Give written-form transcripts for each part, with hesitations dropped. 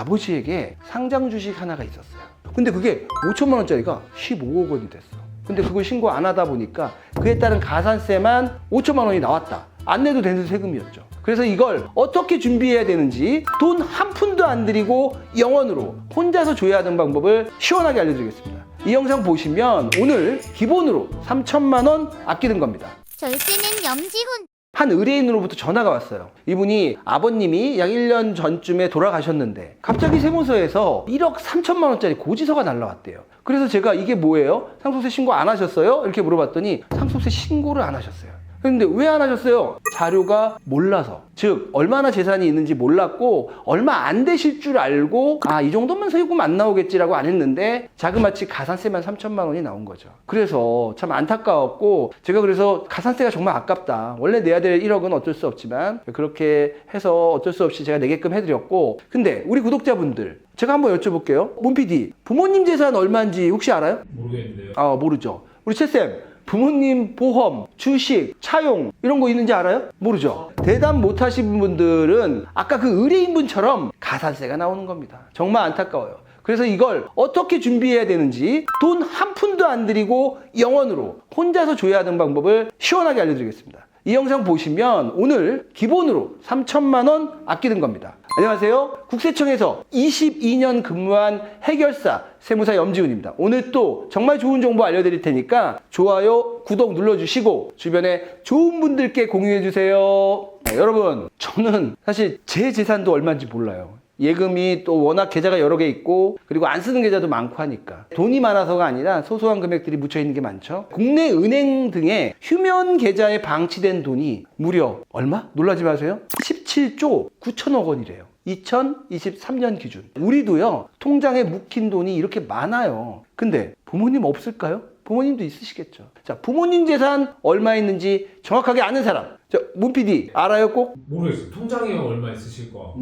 아버지에게 상장 주식 하나가 있었어요. 근데 그게 5천만 원짜리가 15억 원이 됐어. 근데 그걸 신고 안 하다 보니까 그에 따른 가산세만 5천만 원이 나왔다. 안 내도 되는 세금이었죠. 그래서 이걸 어떻게 준비해야 되는지 돈 한 푼도 안 들이고 영원으로 혼자서 줘야 하는 방법을 시원하게 알려드리겠습니다. 이 영상 보시면 오늘 기본으로 3천만 원 아끼는 겁니다. 절세는 염지훈. 한 의뢰인으로부터 전화가 왔어요. 이분이 아버님이 약 1년 전쯤에 돌아가셨는데 갑자기 세무서에서 1억 3천만 원짜리 고지서가 날라왔대요. 그래서 제가 이게 뭐예요? 상속세 신고 안 하셨어요? 이렇게 물어봤더니 상속세 신고를 안 하셨어요. 근데 왜 안 하셨어요? 자료가 몰라서. 즉 얼마나 재산이 있는지 몰랐고 얼마 안 되실 줄 알고 이 정도면 세금 안 나오겠지라고 안 했는데 자그마치 가산세만 3천만 원이 나온 거죠. 그래서 참 안타까웠고 제가 그래서 가산세가 정말 아깝다. 원래 내야 될 1억은 어쩔 수 없지만 그렇게 해서 어쩔 수 없이 제가 내게끔 해드렸고, 근데 우리 구독자분들 제가 한번 여쭤볼게요. 문PD, 부모님 재산 얼마인지 혹시 알아요? 모르겠는데요. 모르죠. 우리 채쌤, 부모님 보험, 주식, 차용 이런 거 있는지 알아요? 모르죠. 대답 못 하신 분들은 아까 그 의뢰인분처럼 가산세가 나오는 겁니다. 정말 안타까워요. 그래서 이걸 어떻게 준비해야 되는지 돈 한 푼도 안 들이고 영원으로 혼자서 줘야 하는 방법을 시원하게 알려드리겠습니다. 이 영상 보시면 오늘 기본으로 3천만 원 아끼는 겁니다. 안녕하세요. 국세청에서 22년 근무한 해결사 세무사 염지훈입니다. 오늘 또 정말 좋은 정보 알려드릴 테니까 좋아요, 구독 눌러주시고 주변에 좋은 분들께 공유해주세요. 여러분, 저는 사실 제 재산도 얼마인지 몰라요. 예금이 또 워낙 계좌가 여러 개 있고 그리고 안 쓰는 계좌도 많고 하니까 돈이 많아서가 아니라 소소한 금액들이 묻혀 있는 게 많죠. 국내 은행 등의 휴면 계좌에 방치된 돈이 무려 얼마? 놀라지 마세요. 17조 9천억 원이래요. 2023년 기준. 우리도요, 통장에 묵힌 돈이 이렇게 많아요. 근데 부모님 없을까요? 부모님도 있으시겠죠. 자, 부모님 재산 얼마 있는지 정확하게 아는 사람. 자, 문PD 알아요 꼭? 모르겠어요. 통장에 얼마 있으실 것 같고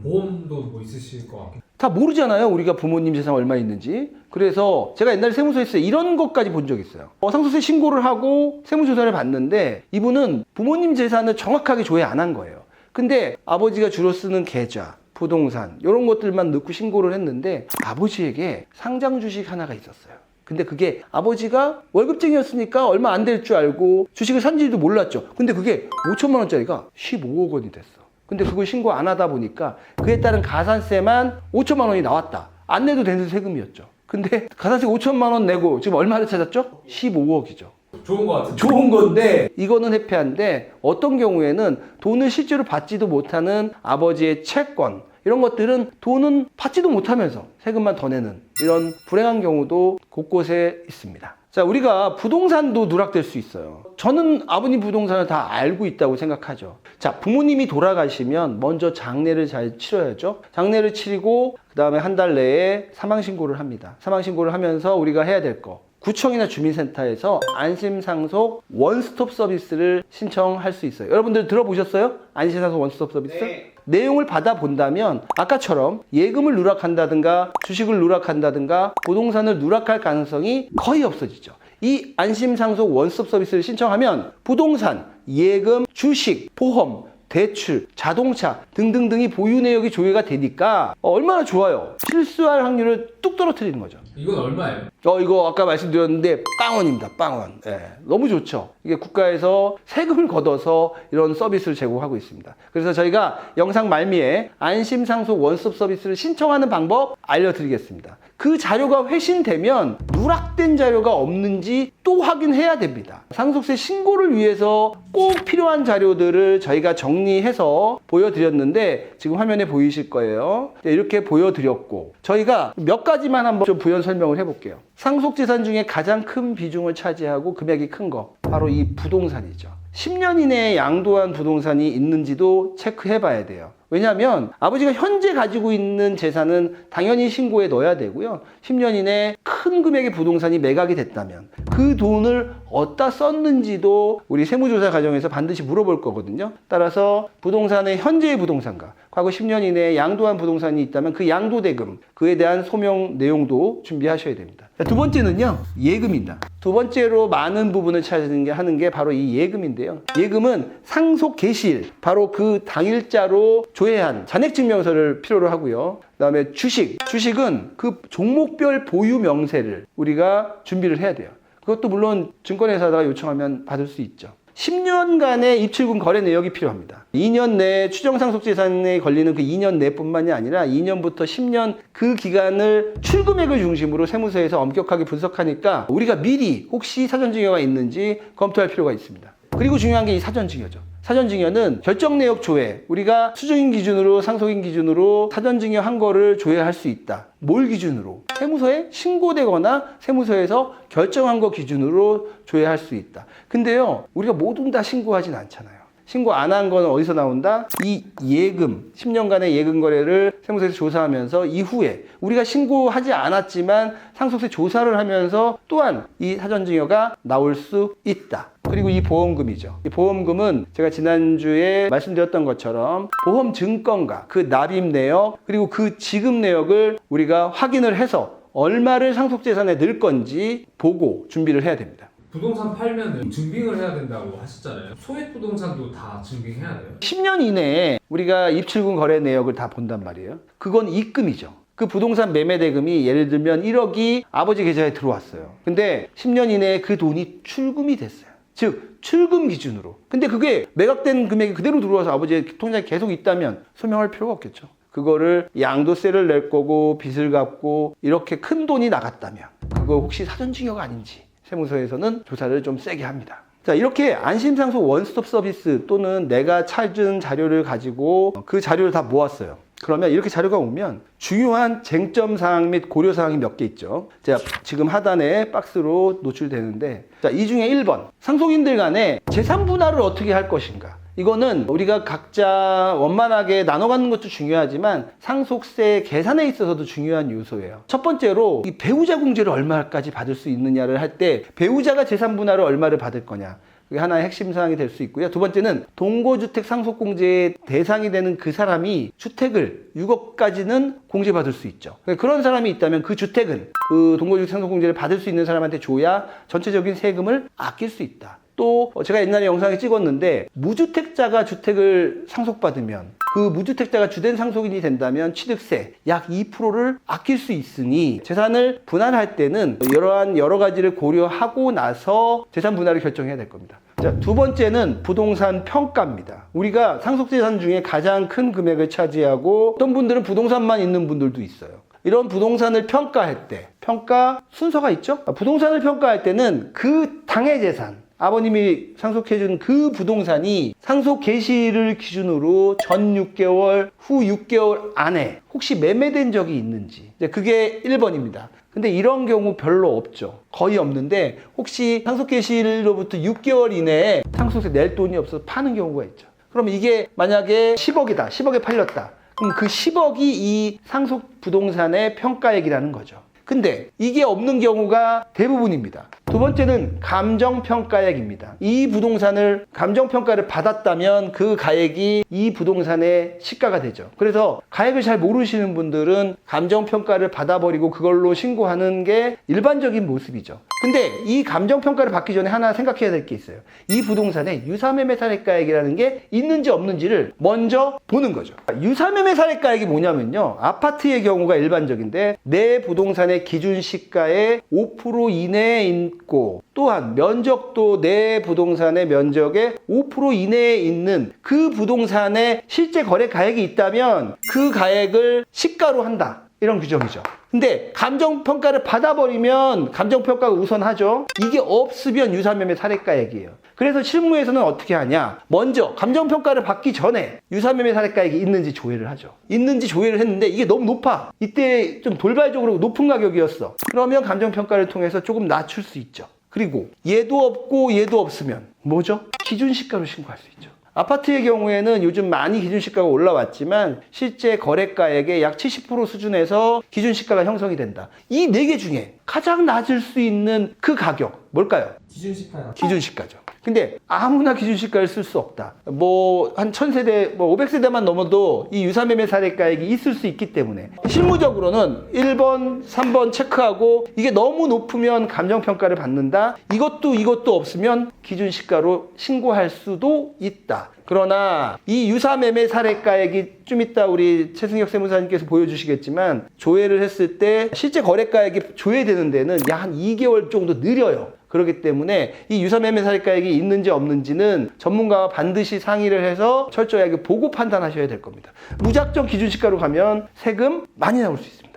보험도 뭐 있으실 것 같고. 다 모르잖아요. 우리가 부모님 재산 얼마 있는지. 그래서 제가 옛날에 세무서에서 이런 것까지 본 적이 있어요. 상속세 신고를 하고 세무조사를 받는데 이분은 부모님 재산을 정확하게 조회 안 한 거예요. 근데 아버지가 주로 쓰는 계좌, 부동산 이런 것들만 넣고 신고를 했는데 아버지에게 상장 주식 하나가 있었어요. 근데 그게 아버지가 월급쟁이였으니까 얼마 안 될 줄 알고 주식을 산지도 몰랐죠. 근데 그게 5천만 원짜리가 15억 원이 됐어. 근데 그걸 신고 안 하다 보니까 그에 따른 가산세만 5천만 원이 나왔다. 안 내도 되는 세금이었죠. 근데 가산세 5천만 원 내고 지금 얼마를 찾았죠? 15억이죠. 좋은 것 같은데. 좋은 건데 이거는 회피한데 어떤 경우에는 돈을 실제로 받지도 못하는 아버지의 채권 이런 것들은 돈은 받지도 못하면서 세금만 더 내는 이런 불행한 경우도 곳곳에 있습니다. 자, 우리가 부동산도 누락될 수 있어요. 저는 아버님 부동산을 다 알고 있다고 생각하죠. 자, 부모님이 돌아가시면 먼저 장례를 잘 치러야죠. 장례를 치르고 그 다음에 한 달 내에 사망신고를 합니다. 사망신고를 하면서 우리가 해야 될 거, 구청이나 주민센터에서 안심상속 원스톱 서비스를 신청할 수 있어요. 여러분들 들어보셨어요? 안심상속 원스톱 서비스? 네. 내용을 받아본다면 아까처럼 예금을 누락한다든가 주식을 누락한다든가 부동산을 누락할 가능성이 거의 없어지죠. 이 안심상속 원스톱 서비스를 신청하면 부동산, 예금, 주식, 보험, 대출, 자동차 등등등이 보유 내역이 조회가 되니까 얼마나 좋아요. 실수할 확률을 뚝 떨어뜨리는 거죠. 이건 얼마예요? 이거 아까 말씀드렸는데 빵원입니다. 빵원. 너무 좋죠. 이게 국가에서 세금을 걷어서 이런 서비스를 제공하고 있습니다. 그래서 저희가 영상 말미에 안심상속 원스톱 서비스를 신청하는 방법 알려드리겠습니다. 그 자료가 회신되면 누락된 자료가 없는지 또 확인해야 됩니다. 상속세 신고를 위해서 꼭 필요한 자료들을 저희가 정리해서 보여드렸는데 지금 화면에 보이실 거예요. 이렇게 보여드렸고 저희가 몇 가지만 한번 좀 부연 설명을 해볼게요. 상속재산 중에 가장 큰 비중을 차지하고 금액이 큰 거 바로 이 부동산이죠. 10년 이내에 양도한 부동산이 있는지도 체크해 봐야 돼요. 왜냐하면 아버지가 현재 가지고 있는 재산은 당연히 신고에 넣어야 되고요. 10년 이내에 큰 금액의 부동산이 매각이 됐다면 그 돈을 어디다 썼는지도 우리 세무조사 과정에서 반드시 물어볼 거거든요. 따라서 부동산의 현재의 부동산과 과거 10년 이내에 양도한 부동산이 있다면 그 양도대금, 그에 대한 소명 내용도 준비하셔야 됩니다. 자, 두 번째는요, 예금입니다. 두 번째로 많은 부분을 하는 게 바로 이 예금인데요. 예금은 상속 개시일, 바로 그 당일자로 조회한 잔액증명서를 필요로 하고요. 그다음에 주식은 그 종목별 보유 명세를 우리가 준비를 해야 돼요. 그것도 물론 증권회사가 요청하면 받을 수 있죠. 10년간의 입출금 거래 내역이 필요합니다. 2년 내에 추정상속재산에 걸리는 그 2년 내뿐만이 아니라 2년부터 10년 그 기간을 출금액을 중심으로 세무서에서 엄격하게 분석하니까 우리가 미리 혹시 사전증여가 있는지 검토할 필요가 있습니다. 그리고 중요한 게 이 사전증여죠. 사전증여는 결정내역 조회, 우리가 수중인 기준으로 상속인 기준으로 사전증여 한 거를 조회할 수 있다. 뭘 기준으로? 세무서에 신고되거나 세무서에서 결정한 거 기준으로 조회할 수 있다. 근데요, 우리가 모두 다 신고하진 않잖아요. 신고 안 한 건 어디서 나온다? 이 예금, 10년간의 예금 거래를 세무서에서 조사하면서 이후에 우리가 신고하지 않았지만 상속세 조사를 하면서 또한 이 사전증여가 나올 수 있다. 그리고 이 보험금이죠. 이 보험금은 제가 지난주에 말씀드렸던 것처럼 보험 증권과 그 납입 내역 그리고 그 지급 내역을 우리가 확인을 해서 얼마를 상속재산에 넣을 건지 보고 준비를 해야 됩니다. 부동산 팔면은 증빙을 해야 된다고 하셨잖아요. 소액 부동산도 다 증빙해야 돼요? 10년 이내에 우리가 입출금 거래 내역을 다 본단 말이에요. 그건 입금이죠. 그 부동산 매매 대금이 예를 들면 1억이 아버지 계좌에 들어왔어요. 근데 10년 이내에 그 돈이 출금이 됐어요. 즉 출금 기준으로. 근데 그게 매각된 금액이 그대로 들어와서 아버지의 통장에 계속 있다면 소명할 필요가 없겠죠. 그거를 양도세를 낼 거고 빚을 갚고 이렇게 큰 돈이 나갔다면 그거 혹시 사전증여가 아닌지 세무서에서는 조사를 좀 세게 합니다. 자, 이렇게 안심상속 원스톱 서비스 또는 내가 찾은 자료를 가지고 그 자료를 다 모았어요. 그러면 이렇게 자료가 오면 중요한 쟁점사항 및 고려사항이 몇 개 있죠. 제가 지금 하단에 박스로 노출되는데, 자, 이 중에 1번. 상속인들 간에 재산 분할을 어떻게 할 것인가. 이거는 우리가 각자 원만하게 나눠 갖는 것도 중요하지만 상속세 계산에 있어서도 중요한 요소예요. 첫 번째로 이 배우자 공제를 얼마까지 받을 수 있느냐를 할 때 배우자가 재산 분할을 얼마를 받을 거냐. 그게 하나의 핵심 사항이 될 수 있고요. 두 번째는 동거주택 상속공제의 대상이 되는 그 사람이 주택을 6억까지는 공제받을 수 있죠. 그런 사람이 있다면 그 주택은 그 동거주택 상속공제를 받을 수 있는 사람한테 줘야 전체적인 세금을 아낄 수 있다. 또 제가 옛날에 영상에 찍었는데 무주택자가 주택을 상속받으면 그 무주택자가 주된 상속인이 된다면 취득세 약 2%를 아낄 수 있으니 재산을 분할할 때는 이러한 여러 가지를 고려하고 나서 재산 분할을 결정해야 될 겁니다. 자, 두 번째는 부동산 평가입니다. 우리가 상속재산 중에 가장 큰 금액을 차지하고 어떤 분들은 부동산만 있는 분들도 있어요. 이런 부동산을 평가할 때 평가 순서가 있죠. 부동산을 평가할 때는 그 당의 재산 아버님이 상속해준 그 부동산이 상속 개시를 기준으로 전 6개월, 후 6개월 안에 혹시 매매된 적이 있는지 그게 1번입니다. 근데 이런 경우 별로 없죠. 거의 없는데 혹시 상속 개시일로부터 6개월 이내에 상속세 낼 돈이 없어서 파는 경우가 있죠. 그럼 이게 만약에 10억이다. 10억에 팔렸다. 그럼 그 10억이 이 상속 부동산의 평가액이라는 거죠. 근데 이게 없는 경우가 대부분입니다. 두 번째는 감정평가액입니다. 이 부동산을 감정평가를 받았다면 그 가액이 이 부동산의 시가가 되죠. 그래서 가액을 잘 모르시는 분들은 감정평가를 받아버리고 그걸로 신고하는 게 일반적인 모습이죠. 근데 이 감정평가를 받기 전에 하나 생각해야 될 게 있어요. 이 부동산에 유사매매 사례가액이라는 게 있는지 없는지를 먼저 보는 거죠. 유사매매 사례가액이 뭐냐면요. 아파트의 경우가 일반적인데 내 부동산의 기준 시가의 5% 이내에 있고 또한 면적도 내 부동산의 면적의 5% 이내에 있는 그 부동산의 실제 거래 가액이 있다면 그 가액을 시가로 한다. 이런 규정이죠. 근데 감정평가를 받아버리면 감정평가가 우선하죠. 이게 없으면 유사매매 사례가액이에요. 그래서 실무에서는 어떻게 하냐. 먼저 감정평가를 받기 전에 유사매매 사례가액이 있는지 조회를 하죠. 있는지 조회를 했는데 이게 너무 높아. 이때 좀 돌발적으로 높은 가격이었어. 그러면 감정평가를 통해서 조금 낮출 수 있죠. 그리고 얘도 없고 얘도 없으면 뭐죠? 기준시가로 신고할 수 있죠. 아파트의 경우에는 요즘 많이 기준시가가 올라왔지만 실제 거래가액의 약 70% 수준에서 기준시가가 형성이 된다. 이 4개 중에 가장 낮을 수 있는 그 가격 뭘까요? 기준시가요. 기준시가죠. 근데 아무나 기준시가를 쓸 수 없다. 뭐 한 1000세대, 500세대만 넘어도 이 유사매매 사례가액이 있을 수 있기 때문에 실무적으로는 1번, 3번 체크하고 이게 너무 높으면 감정평가를 받는다. 이것도 없으면 기준시가로 신고할 수도 있다. 그러나 이 유사매매 사례가액이 좀 이따 우리 최승혁 세무사님께서 보여주시겠지만 조회를 했을 때 실제 거래가액이 조회되는 데는 약 한 2개월 정도 느려요. 그렇기 때문에 이 유사매매 사례가액이 있는지 없는지는 전문가와 반드시 상의를 해서 철저하게 보고 판단하셔야 될 겁니다. 무작정 기준시가로 가면 세금 많이 나올 수 있습니다.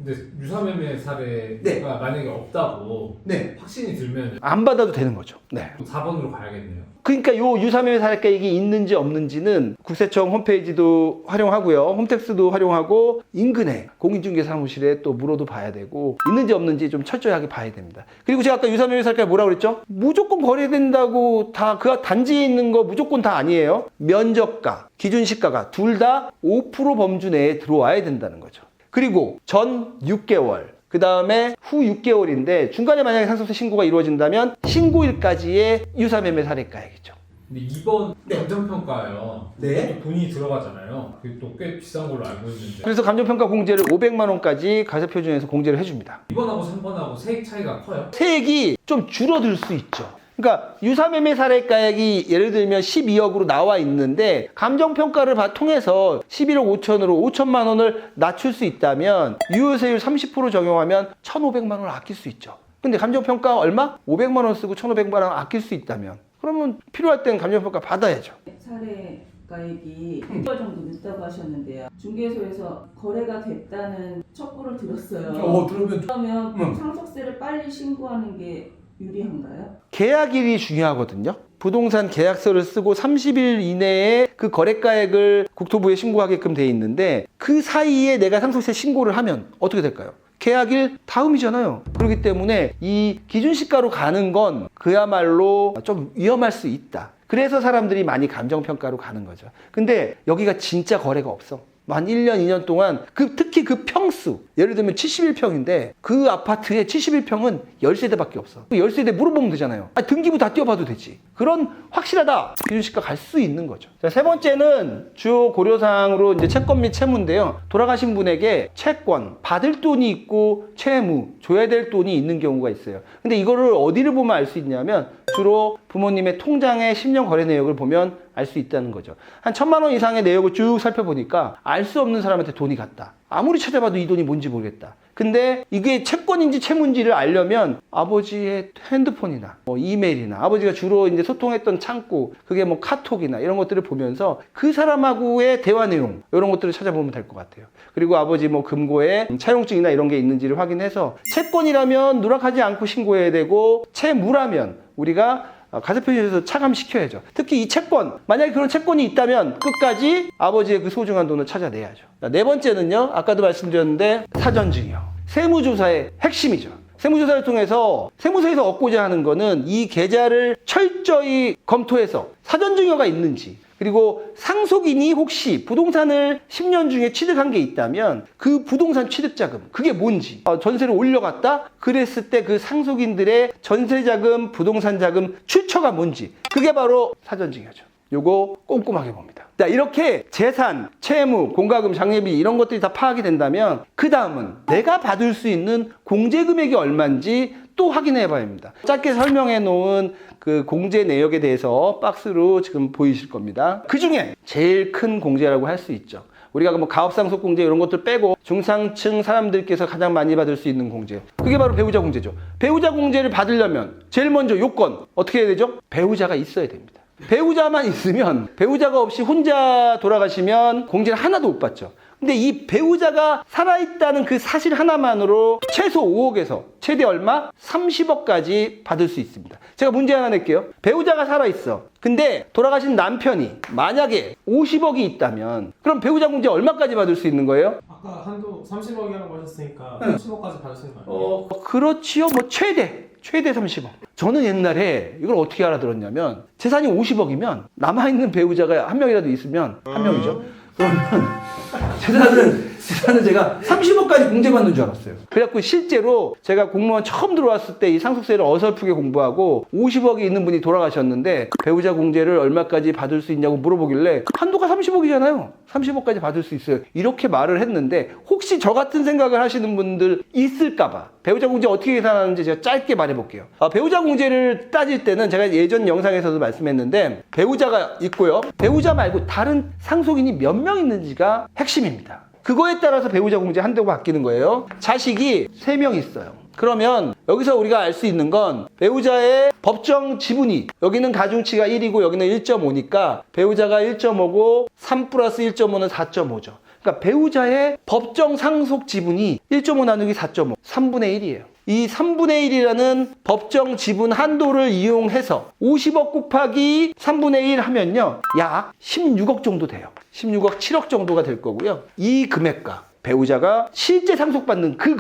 근데 유사매매 사례가 네. 만약에 없다고 네. 확신이 들면 안 받아도 되는 거죠. 네. 4번으로 가야겠네요. 그러니까 요 유사매매 사례가액이 있는지 없는지는 국세청 홈페이지도 활용하고요. 홈택스도 활용하고 인근에 공인중개사무실에 또 물어도 봐야 되고 있는지 없는지 좀 철저하게 봐야 됩니다. 그리고 제가 아까 유사매매 사례가액 뭐라고 그랬죠? 무조건 거래된다고 다 그 단지에 있는 거 무조건 다 아니에요. 면적가, 기준시가가 둘 다 5% 범주 내에 들어와야 된다는 거죠. 그리고 전 6개월, 그 다음에 후 6개월인데 중간에 만약에 상속세 신고가 이루어진다면 신고일까지의 유사매매 사례가액이죠. 근데 2번 감정평가요. 네. 또 돈이 들어가잖아요. 그게 또 꽤 비싼 걸로 알고 있는데 그래서 감정평가 공제를 500만 원까지 가세표준에서 공제를 해줍니다. 2번하고 3번하고 세액 차이가 커요? 세액이 좀 줄어들 수 있죠. 그러니까 유사매매 사례가액이 예를 들면 12억으로 나와 있는데 감정평가를 통해서 11억 5천으로 5천만 원을 낮출 수 있다면 유효세율 30% 적용하면 1,500만 원을 아낄 수 있죠. 근데 감정평가 얼마? 500만 원 쓰고 1,500만 원 아낄 수 있다면 그러면 필요할 때는 감정평가 받아야죠. 사례가액이 6개월 정도 늦다고 하셨는데요. 중개소에서 거래가 됐다는 첩보를 들었어요. 그러면 상속세를 빨리 신고하는 게 유리한가요? 계약일이 중요하거든요. 부동산 계약서를 쓰고 30일 이내에 그 거래가액을 국토부에 신고하게끔 돼 있는데 그 사이에 내가 상속세 신고를 하면 어떻게 될까요? 계약일 다음이잖아요. 그렇기 때문에 이 기준시가로 가는 건 그야말로 좀 위험할 수 있다. 그래서 사람들이 많이 감정평가로 가는 거죠. 근데 여기가 진짜 거래가 없어. 한 1년, 2년 동안 특히 그 평수, 예를 들면 71평인데 그 아파트에 71평은 10세대밖에 없어. 그 10세대 물어보면 되잖아요. 등기부 다 띄워봐도 되지. 그런 확실하다. 기준시가 갈 수 있는 거죠. 자, 세 번째는 주요 고려사항으로 이제 채권 및 채무인데요. 돌아가신 분에게 채권, 받을 돈이 있고 채무, 줘야 될 돈이 있는 경우가 있어요. 근데 이거를 어디를 보면 알 수 있냐면 주로 부모님의 통장의 10년 거래 내역을 보면 알 수 있다는 거죠. 한 1,000만 원 이상의 내역을 쭉 살펴보니까 알 수 없는 사람한테 돈이 갔다. 아무리 찾아봐도 이 돈이 뭔지 모르겠다. 근데 이게 채권인지 채무인지를 알려면 아버지의 핸드폰이나 이메일이나 아버지가 주로 이제 소통했던 창구, 그게 카톡이나 이런 것들을 보면서 그 사람하고의 대화 내용, 이런 것들을 찾아보면 될 것 같아요. 그리고 아버지 금고에 차용증이나 이런 게 있는지를 확인해서 채권이라면 누락하지 않고 신고해야 되고 채무라면 우리가 가세표준에서 차감시켜야죠. 특히 이 채권, 만약에 그런 채권이 있다면 끝까지 아버지의 그 소중한 돈을 찾아내야죠. 네 번째는요, 아까도 말씀드렸는데 사전증여. 세무조사의 핵심이죠. 세무조사를 통해서 세무서에서 얻고자 하는 거는 이 계좌를 철저히 검토해서 사전증여가 있는지, 그리고 상속인이 혹시 부동산을 10년 중에 취득한 게 있다면 그 부동산 취득자금, 그게 뭔지, 전세를 올려갔다? 그랬을 때 그 상속인들의 전세자금, 부동산자금 출처가 뭔지, 그게 바로 사전증여죠. 요거 꼼꼼하게 봅니다. 자, 이렇게 재산, 채무, 공과금, 장려비 이런 것들이 다 파악이 된다면 그 다음은 내가 받을 수 있는 공제 금액이 얼마인지 또 확인해 봐야 합니다. 짧게 설명해 놓은 그 공제 내역에 대해서 박스로 지금 보이실 겁니다. 그 중에 제일 큰 공제라고 할 수 있죠. 우리가 가업상속 공제 이런 것들 빼고 중상층 사람들께서 가장 많이 받을 수 있는 공제, 그게 바로 배우자 공제죠. 배우자 공제를 받으려면 제일 먼저 요건 어떻게 해야 되죠? 배우자가 있어야 됩니다. 배우자만 있으면, 배우자가 없이 혼자 돌아가시면 공제를 하나도 못 받죠. 근데 이 배우자가 살아있다는 그 사실 하나만으로 최소 5억에서 최대 얼마? 30억까지 받을 수 있습니다. 제가 문제 하나 낼게요. 배우자가 살아있어. 근데 돌아가신 남편이 만약에 50억이 있다면 그럼 배우자 공제 얼마까지 받을 수 있는 거예요? 아까 한도 30억이라고 하셨으니까 30억까지 받을 수 있는 거 아니에요? 그렇지요. 뭐 최대 30억. 저는 옛날에 이걸 어떻게 알아들었냐면 재산이 50억이면 남아있는 배우자가 한 명이라도 있으면 한 명이죠. 그러면 재산은 제가 30억까지 공제받는 줄 알았어요. 그래갖고 실제로 제가 공무원 처음 들어왔을 때 이 상속세를 어설프게 공부하고 50억이 있는 분이 돌아가셨는데 배우자 공제를 얼마까지 받을 수 있냐고 물어보길래 한도가 30억이잖아요. 30억까지 받을 수 있어요. 이렇게 말을 했는데 혹시 저 같은 생각을 하시는 분들 있을까봐 배우자 공제 어떻게 계산하는지 제가 짧게 말해볼게요. 배우자 공제를 따질 때는 제가 예전 영상에서도 말씀했는데 배우자가 있고요. 배우자 말고 다른 상속인이 몇 명 있는지가 핵심입니다. 그거에 따라서 배우자 공제 한도가 바뀌는 거예요. 자식이 3명 있어요. 그러면 여기서 우리가 알 수 있는 건 배우자의 법정 지분이 여기는 가중치가 1이고 여기는 1.5니까 배우자가 1.5고 3 플러스 1.5는 4.5죠. 그러니까 배우자의 법정 상속 지분이 1.5 나누기 4.5, 3분의 1이에요. 이 3분의 1이라는 법정 지분 한도를 이용해서 50억 곱하기 3분의 1 하면요. 약 16억 정도 돼요. 16억 7억 정도가 될 거고요. 이 금액과 배우자가 실제 상속받는 그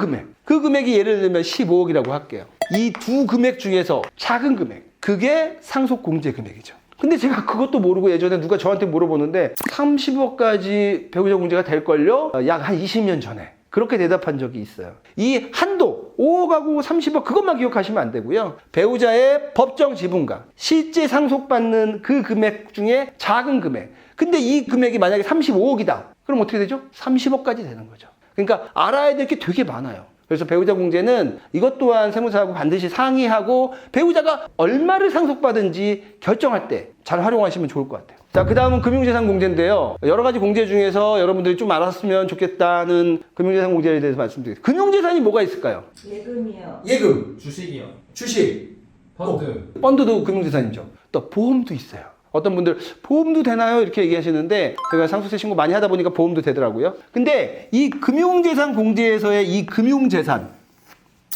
금액이 예를 들면 15억이라고 할게요. 이 두 금액 중에서 작은 금액, 그게 상속공제 금액이죠. 근데 제가 그것도 모르고 예전에 누가 저한테 물어보는데 30억까지 배우자 공제가 될걸요? 약 한 20년 전에 그렇게 대답한 적이 있어요. 이 한도 5억하고 30억 그것만 기억하시면 안 되고요. 배우자의 법정 지분과 실제 상속받는 그 금액 중에 작은 금액, 근데 이 금액이 만약에 35억이다. 그럼 어떻게 되죠? 30억까지 되는 거죠. 그러니까 알아야 될 게 되게 많아요. 그래서 배우자 공제는 이것 또한 세무사하고 반드시 상의하고 배우자가 얼마를 상속받은지 결정할 때 잘 활용하시면 좋을 것 같아요. 자, 그 다음은 금융재산 공제인데요. 여러 가지 공제 중에서 여러분들이 좀 알았으면 좋겠다는 금융재산 공제에 대해서 말씀드리겠습니다. 금융재산이 뭐가 있을까요? 예금이요. 예금, 주식이요. 주식, 펀드. 펀드도 금융재산이죠. 또 보험도 있어요. 어떤 분들 보험도 되나요? 이렇게 얘기하시는데 제가 상속세 신고 많이 하다 보니까 보험도 되더라고요. 근데 이 금융재산 공제에서의 이 금융재산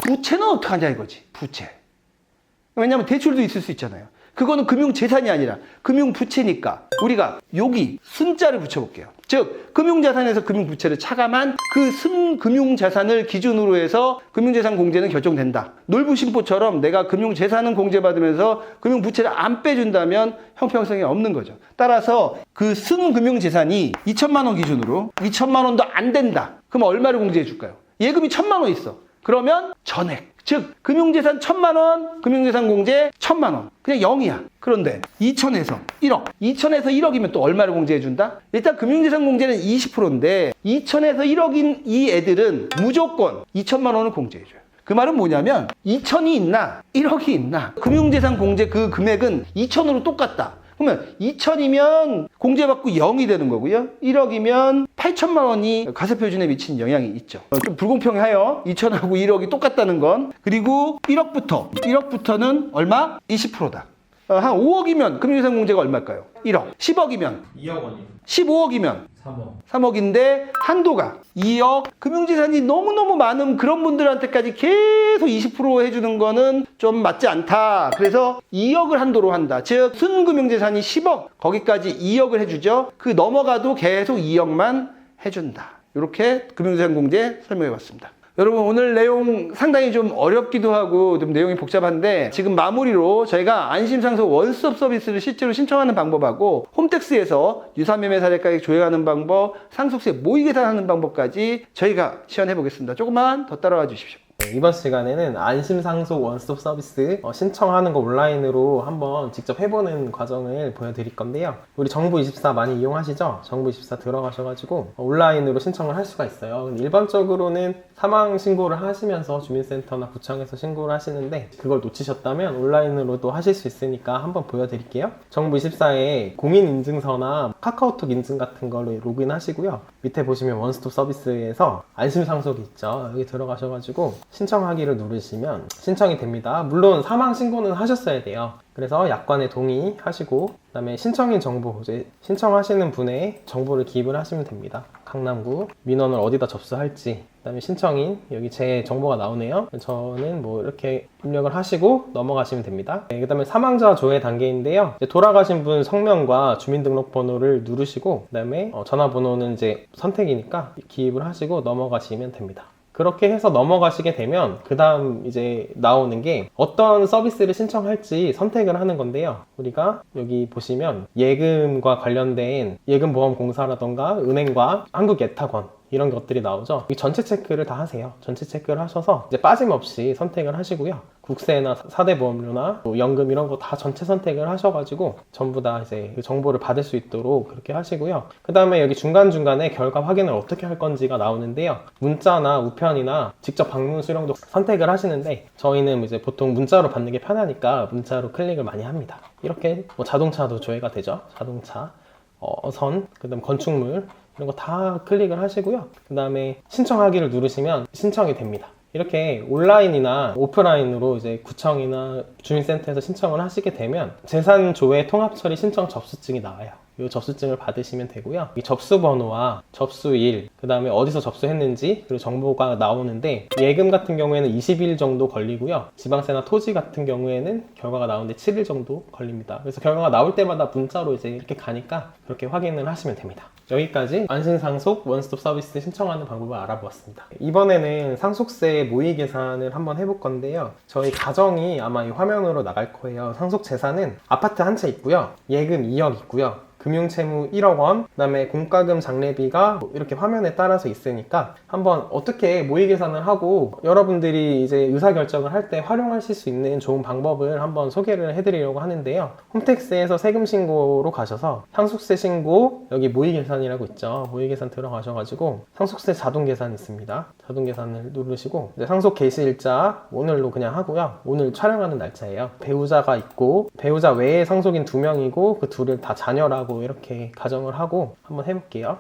부채는 어떻게 하냐 이거지. 부채. 왜냐하면 대출도 있을 수 있잖아요. 그거는 금융재산이 아니라 금융부채니까 우리가 여기 순자를 붙여볼게요. 즉 금융자산에서 금융부채를 차감한 그 순금융자산을 기준으로 해서 금융재산 공제는 결정된다. 놀부심보처럼 내가 금융재산은 공제받으면서 금융부채를 안 빼준다면 형평성이 없는 거죠. 따라서 그 순금융재산이 2천만 원 기준으로 2천만 원도 안 된다. 그럼 얼마를 공제해 줄까요? 예금이 1,000만 원 있어. 그러면 전액. 즉 금융재산 1,000만 원, 금융재산 공제 1,000만 원. 그냥 0이야. 그런데 2천에서 1억. 2천에서 1억이면 또 얼마를 공제해 준다? 일단 금융재산 공제는 20%인데 2천에서 1억인 이 애들은 무조건 2천만 원을 공제해 줘요. 그 말은 뭐냐면 2천이 있나 1억이 있나 금융재산 공제 그 금액은 2천으로 똑같다. 그러면 2천이면 공제받고 0이 되는 거고요. 1억이면 8천만 원이 과세표준에 미친 영향이 있죠. 좀 불공평해요. 2천하고 1억이 똑같다는 건. 그리고 1억부터는 얼마? 20%다. 한 5억이면 금융재산 공제가 얼마일까요? 1억. 10억이면 2억 원이요. 15억이면 3억. 3억인데 한도가 2억. 금융재산이 너무너무 많은 그런 분들한테까지 계속 20% 해주는 거는 좀 맞지 않다. 그래서 2억을 한도로 한다. 즉 순금융재산이 10억 거기까지 2억을 해주죠. 그 넘어가도 계속 2억만 해준다. 이렇게 금융재산 공제 설명해봤습니다. 여러분 오늘 내용 상당히 좀 어렵기도 하고 좀 내용이 복잡한데 지금 마무리로 저희가 안심상속 원스톱 서비스를 실제로 신청하는 방법하고 홈택스에서 유사매매 사례가액 조회하는 방법, 상속세 모의 계산하는 방법까지 저희가 시연해 보겠습니다. 조금만 더 따라와 주십시오. 이번 시간에는 안심상속 원스톱 서비스 신청하는 거 온라인으로 한번 직접 해보는 과정을 보여드릴 건데요. 우리 정부24 많이 이용하시죠? 정부24 들어가셔가지고 온라인으로 신청을 할 수가 있어요. 일반적으로는 사망 신고를 하시면서 주민센터나 구청에서 신고를 하시는데 그걸 놓치셨다면 온라인으로도 하실 수 있으니까 한번 보여드릴게요. 정부24에 공인인증서나 카카오톡 인증 같은 걸로 로그인 하시고요. 밑에 보시면 원스톱 서비스에서 안심상속이 있죠. 여기 들어가셔가지고 신청하기를 누르시면 신청이 됩니다. 물론 사망 신고는 하셨어야 돼요. 그래서 약관에 동의하시고 그다음에 신청인 정보, 이제 신청하시는 분의 정보를 기입을 하시면 됩니다. 강남구 민원을 어디다 접수할지, 그다음에 신청인 여기 제 정보가 나오네요. 저는 뭐 이렇게 입력을 하시고 넘어가시면 됩니다. 네, 그다음에 사망자 조회 단계인데요. 이제 돌아가신 분 성명과 주민등록번호를 누르시고, 그다음에 전화번호는 이제 선택이니까 기입을 하시고 넘어가시면 됩니다. 그렇게 해서 넘어가시게 되면 그 다음 이제 나오는 게 어떤 서비스를 신청할지 선택을 하는 건데요. 우리가 여기 보시면 예금과 관련된 예금보험공사라던가 은행과 한국예탁원 이런 것들이 나오죠. 이 전체 체크를 다 하세요. 전체 체크를 하셔서 이제 빠짐없이 선택을 하시고요. 국세나 4대 보험료나 뭐 연금 이런 거 다 전체 선택을 하셔가지고 전부 다 이제 그 정보를 받을 수 있도록 그렇게 하시고요. 그 다음에 여기 중간중간에 결과 확인을 어떻게 할 건지가 나오는데요. 문자나 우편이나 직접 방문 수령도 선택을 하시는데, 저희는 이제 보통 문자로 받는 게 편하니까 문자로 클릭을 많이 합니다. 이렇게 뭐 자동차도 조회가 되죠. 자동차, 선, 그 다음 건축물 이런 거 다 클릭을 하시고요. 그 다음에 신청하기를 누르시면 신청이 됩니다. 이렇게 온라인이나 오프라인으로 이제 구청이나 주민센터에서 신청을 하시게 되면 재산조회 통합처리 신청 접수증이 나와요. 이 접수증을 받으시면 되고요. 이 접수번호와 접수일, 그 다음에 어디서 접수했는지 그리고 정보가 나오는데, 예금 같은 경우에는 20일 정도 걸리고요. 지방세나 토지 같은 경우에는 결과가 나오는데 7일 정도 걸립니다. 그래서 결과가 나올 때마다 문자로 이제 이렇게 가니까 그렇게 확인을 하시면 됩니다. 여기까지 안심상속 원스톱 서비스 신청하는 방법을 알아보았습니다. 이번에는 상속세 모의 계산을 한번 해볼 건데요. 저희 가정이 아마 이 화면으로 나갈 거예요. 상속 재산은 아파트 한 채 있고요. 예금 2억 있고요. 금융채무 1억 원, 그 다음에 공과금 장례비가 이렇게 화면에 따라서 있으니까 한번 어떻게 모의 계산을 하고 여러분들이 이제 의사결정을 할 때 활용하실 수 있는 좋은 방법을 한번 소개를 해드리려고 하는데요. 홈택스에서 세금 신고로 가셔서 상속세 신고, 여기 모의 계산이라고 있죠. 모의 계산 들어가셔가지고 상속세 자동 계산 있습니다. 자동 계산을 누르시고 이제 상속 개시일자 오늘로 그냥 하고요. 오늘 촬영하는 날짜예요. 배우자가 있고 배우자 외에 상속인 2명이고 그 둘을 다 자녀라고 이렇게 가정을 하고 한번 해볼게요.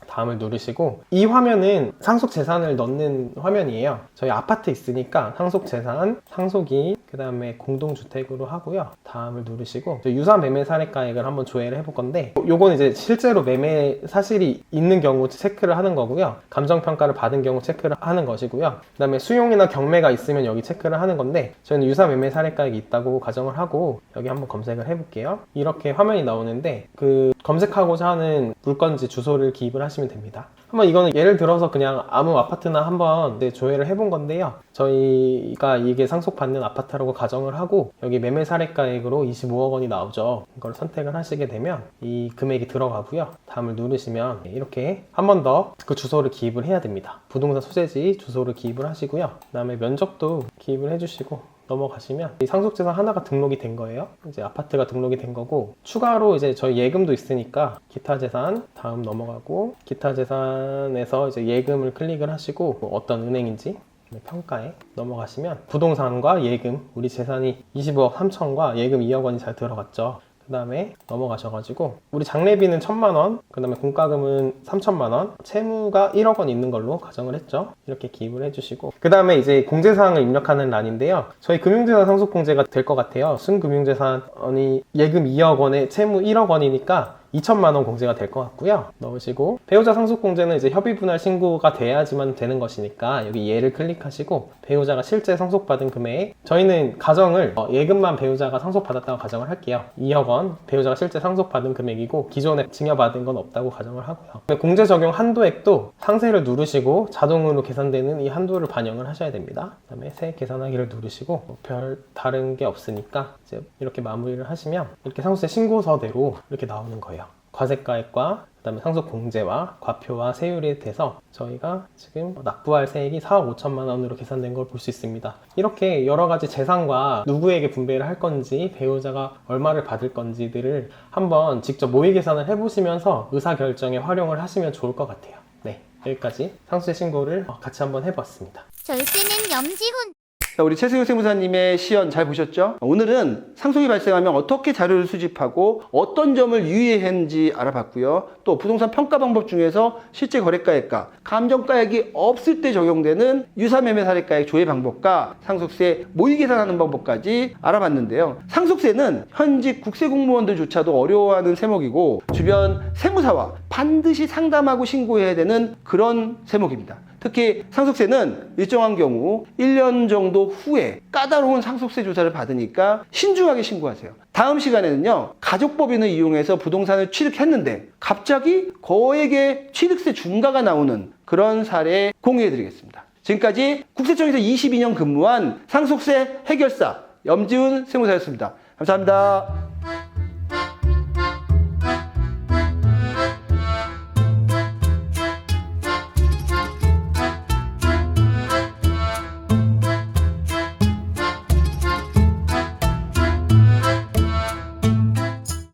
다음을 누르시고, 이 화면은 상속 재산을 넣는 화면이에요. 저희 아파트 있으니까 상속 재산, 상속인, 그 다음에 공동주택으로 하고요. 다음을 누르시고 유사 매매 사례가액을 한번 조회를 해볼 건데, 요건 이제 실제로 매매 사실이 있는 경우 체크를 하는 거고요. 감정평가를 받은 경우 체크를 하는 것이고요. 그 다음에 수용이나 경매가 있으면 여기 체크를 하는 건데, 저는 유사 매매 사례가액이 있다고 가정을 하고 여기 한번 검색을 해볼게요. 이렇게 화면이 나오는데, 그 검색하고자 하는 물건지 주소를 기입을 하시면 됩니다. 한번 이거는 예를 들어서 그냥 아무 아파트나 한번 조회를 해본 건데요. 저희가 이게 상속받는 아파트라고 가정을 하고 여기 매매 사례가액으로 25억 원이 나오죠. 이걸 선택을 하시게 되면 이 금액이 들어가고요. 다음을 누르시면 이렇게 한 번 더 그 주소를 기입을 해야 됩니다. 부동산 소재지 주소를 기입을 하시고요. 그 다음에 면적도 기입을 해주시고 넘어가시면 이 상속재산 하나가 등록이 된 거예요. 이제 아파트가 등록이 된 거고, 추가로 이제 저희 예금도 있으니까 기타 재산 다음 넘어가고, 기타 재산에서 이제 예금을 클릭을 하시고 뭐 어떤 은행인지 평가에 넘어가시면 부동산과 예금, 우리 재산이 25억 3천과 예금 2억 원이 잘 들어갔죠. 그 다음에 넘어가셔가지고 우리 장례비는 1,000만 원, 그 다음에 공과금은 3,000만 원, 채무가 1억 원 있는 걸로 가정을 했죠. 이렇게 기입을 해주시고, 그 다음에 이제 공제사항을 입력하는 란인데요. 저희 금융재산 상속공제가 될 것 같아요. 순금융재산이 예금 2억 원에 채무 1억 원이니까 2천만 원 공제가 될 것 같고요. 넣으시고, 배우자 상속공제는 이제 협의분할 신고가 돼야지만 되는 것이니까 여기 예를 클릭하시고 배우자가 실제 상속받은 금액, 저희는 가정을 예금만 배우자가 상속받았다고 가정을 할게요. 2억 원 배우자가 실제 상속받은 금액이고 기존에 증여받은 건 없다고 가정을 하고요. 공제 적용 한도액도 상세를 누르시고 자동으로 계산되는 이 한도를 반영을 하셔야 됩니다. 그 다음에 세 계산하기를 누르시고 별 다른 게 없으니까 이제 이렇게 마무리를 하시면 이렇게 상속세 신고서대로 이렇게 나오는 거예요. 과세가액과 그 다음에 상속공제와 과표와 세율에 대해서 저희가 지금 납부할 세액이 4억 5천만 원으로 계산된 걸 볼 수 있습니다. 이렇게 여러 가지 재산과 누구에게 분배를 할 건지, 배우자가 얼마를 받을 건지들을 한번 직접 모의 계산을 해보시면서 의사결정에 활용을 하시면 좋을 것 같아요. 네, 여기까지 상속세 신고를 같이 한번 해봤습니다. 절세는 염지훈. 자, 우리 최승효 세무사님의 시연 잘 보셨죠? 오늘은 상속이 발생하면 어떻게 자료를 수집하고 어떤 점을 유의해야 하는지 알아봤고요. 또 부동산 평가 방법 중에서 실제 거래가액과 감정가액이 없을 때 적용되는 유사매매 사례가액 조회 방법과 상속세 모의 계산하는 방법까지 알아봤는데요. 상속세는 현직 국세공무원들조차도 어려워하는 세목이고 주변 세무사와 반드시 상담하고 신고해야 되는 그런 세목입니다. 특히 상속세는 일정한 경우 1년 정도 후에 까다로운 상속세 조사를 받으니까 신중하게 신고하세요. 다음 시간에는요, 가족법인을 이용해서 부동산을 취득했는데 갑자기 거액의 취득세 중과가 나오는 그런 사례 공유해드리겠습니다. 지금까지 국세청에서 22년 근무한 상속세 해결사 염지훈 세무사였습니다. 감사합니다.